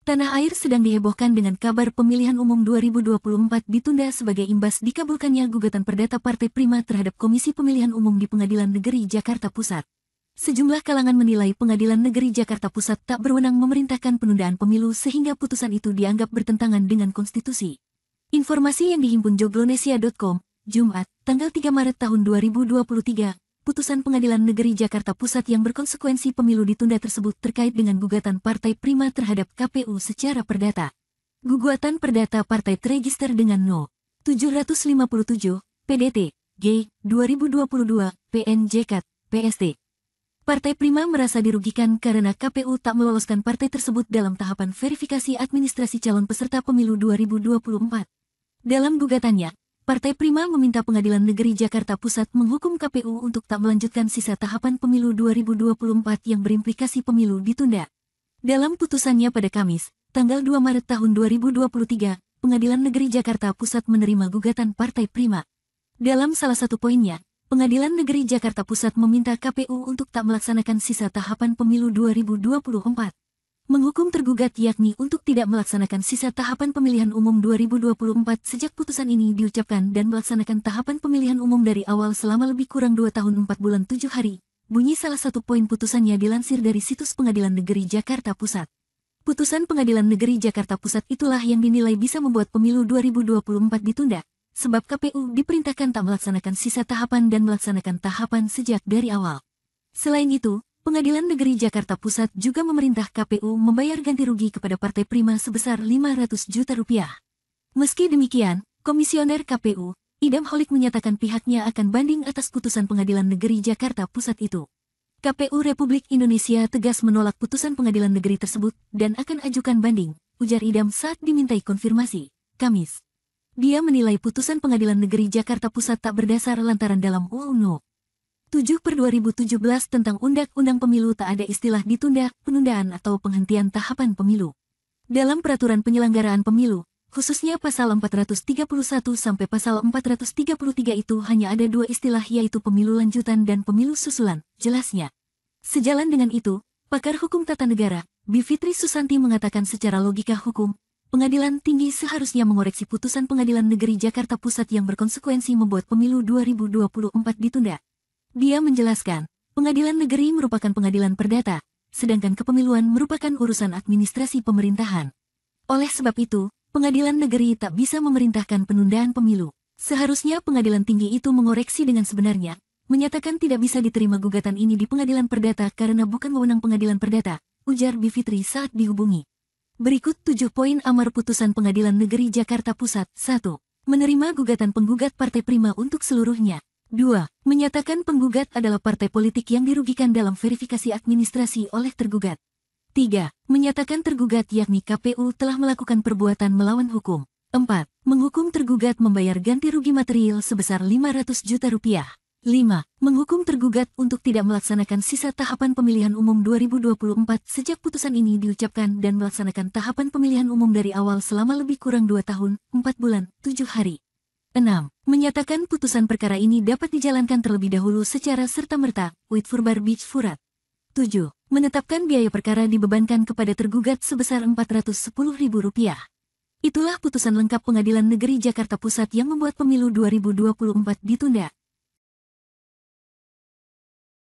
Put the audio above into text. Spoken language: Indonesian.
Tanah air sedang dihebohkan dengan kabar pemilihan umum 2024 ditunda sebagai imbas dikabulkannya gugatan perdata Partai Prima terhadap Komisi Pemilihan Umum di Pengadilan Negeri Jakarta Pusat. Sejumlah kalangan menilai Pengadilan Negeri Jakarta Pusat tak berwenang memerintahkan penundaan pemilu sehingga putusan itu dianggap bertentangan dengan konstitusi. Informasi yang dihimpun joglonesia.com, Jumat, tanggal 3 Maret tahun 2023. Putusan Pengadilan Negeri Jakarta Pusat yang berkonsekuensi pemilu ditunda tersebut terkait dengan gugatan Partai Prima terhadap KPU secara perdata. Gugatan perdata partai terregister dengan No. 757, PDT, G, 2022, PNJK, PST. Partai Prima merasa dirugikan karena KPU tak meloloskan partai tersebut dalam tahapan verifikasi administrasi calon peserta pemilu 2024. Dalam gugatannya, Partai Prima meminta Pengadilan Negeri Jakarta Pusat menghukum KPU untuk tak melanjutkan sisa tahapan pemilu 2024 yang berimplikasi pemilu ditunda. Dalam putusannya pada Kamis, tanggal 2 Maret tahun 2023, Pengadilan Negeri Jakarta Pusat menerima gugatan Partai Prima. Dalam salah satu poinnya, Pengadilan Negeri Jakarta Pusat meminta KPU untuk tak melaksanakan sisa tahapan pemilu 2024. Menghukum tergugat yakni untuk tidak melaksanakan sisa tahapan pemilihan umum 2024 sejak putusan ini diucapkan dan melaksanakan tahapan pemilihan umum dari awal selama lebih kurang 2 tahun 4 bulan 7 hari. Bunyi salah satu poin putusannya dilansir dari situs Pengadilan Negeri Jakarta Pusat. Putusan Pengadilan Negeri Jakarta Pusat itulah yang dinilai bisa membuat pemilu 2024 ditunda, sebab KPU diperintahkan tak melaksanakan sisa tahapan dan melaksanakan tahapan sejak dari awal. Selain itu, Pengadilan Negeri Jakarta Pusat juga memerintah KPU membayar ganti rugi kepada Partai Prima sebesar 500 juta rupiah. Meski demikian, Komisioner KPU, Idam Holik menyatakan pihaknya akan banding atas putusan Pengadilan Negeri Jakarta Pusat itu. KPU Republik Indonesia tegas menolak putusan Pengadilan Negeri tersebut dan akan ajukan banding, ujar Idam saat dimintai konfirmasi, Kamis. Dia menilai putusan Pengadilan Negeri Jakarta Pusat tak berdasar lantaran dalam UU No. 7/2017 tentang Undang-Undang Pemilu tak ada istilah ditunda, penundaan atau penghentian tahapan pemilu. Dalam peraturan penyelenggaraan pemilu, khususnya pasal 431 sampai pasal 433 itu hanya ada dua istilah yaitu pemilu lanjutan dan pemilu susulan, jelasnya. Sejalan dengan itu, pakar hukum tata negara, Bivitri Susanti mengatakan secara logika hukum, Pengadilan Tinggi seharusnya mengoreksi putusan Pengadilan Negeri Jakarta Pusat yang berkonsekuensi membuat pemilu 2024 ditunda. Dia menjelaskan, Pengadilan Negeri merupakan pengadilan perdata, sedangkan kepemiluan merupakan urusan administrasi pemerintahan. Oleh sebab itu, Pengadilan Negeri tak bisa memerintahkan penundaan pemilu. Seharusnya Pengadilan Tinggi itu mengoreksi dengan sebenarnya, menyatakan tidak bisa diterima gugatan ini di Pengadilan Perdata karena bukan wewenang Pengadilan Perdata, ujar Bivitri saat dihubungi. Berikut 7 poin amar putusan Pengadilan Negeri Jakarta Pusat. 1. Menerima gugatan penggugat Partai Prima untuk seluruhnya. 2. Menyatakan penggugat adalah partai politik yang dirugikan dalam verifikasi administrasi oleh tergugat. 3. Menyatakan tergugat yakni KPU telah melakukan perbuatan melawan hukum. 4. Menghukum tergugat membayar ganti rugi material sebesar 500 juta rupiah. 5. Menghukum tergugat untuk tidak melaksanakan sisa tahapan pemilihan umum 2024 sejak putusan ini diucapkan dan melaksanakan tahapan pemilihan umum dari awal selama lebih kurang 2 tahun, 4 bulan, 7 hari. 6. Menyatakan putusan perkara ini dapat dijalankan terlebih dahulu secara serta-merta, with furbar bich furat. 7. Menetapkan biaya perkara dibebankan kepada tergugat sebesar Rp410.000. Itulah putusan lengkap Pengadilan Negeri Jakarta Pusat yang membuat pemilu 2024 ditunda.